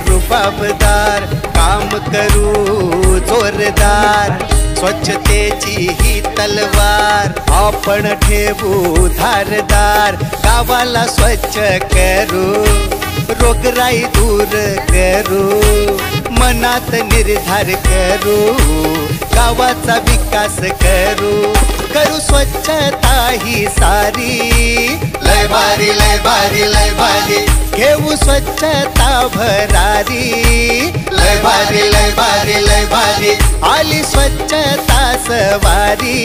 रुबाबदार, काम करू जोरदार, स्वच्छतेची ही तलवार आपण ठेवू धारदार, गावाला स्वच्छ करू, रोगराई दूर करू, मनात निर्धार करू, गावाचा विकास करू, करू स्वच्छता ही सारी, लय भारी लय भारी लय भारी, घेऊ स्वच्छता भरारी, लय भारी लय भारी लय भारी, आली स्वच्छता सवारी,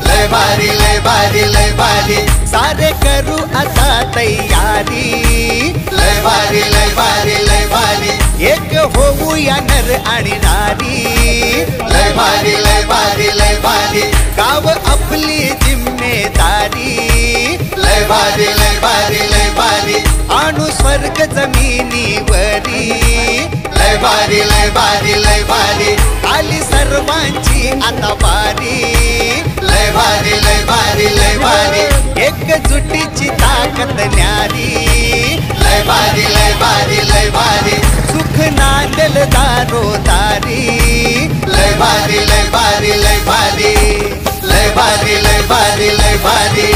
लय भारी लय भारी लय भारी, सारे करू आता तयारी, लय भारी लय भारी लय भारी, एक होऊ या नर आणि नारी, लय भारी लय भारी लय भारी, गाव आपली जिम्मेदारी, लय भारी लय भारी लय भारी, आणू स्वर्ग जमिनीवरी, लय भारी लय भारी लय भारी, आली सर्वांची आता बारी, लय भारी लय भारी लय भारी, एकजुटीची ताकद न्यारी, लय भारी लय भारी लय भारी, सुख नांदेल दारोदारी, लय भारी लय भारी लय भारी, लय भारी लय भारी लय भारी,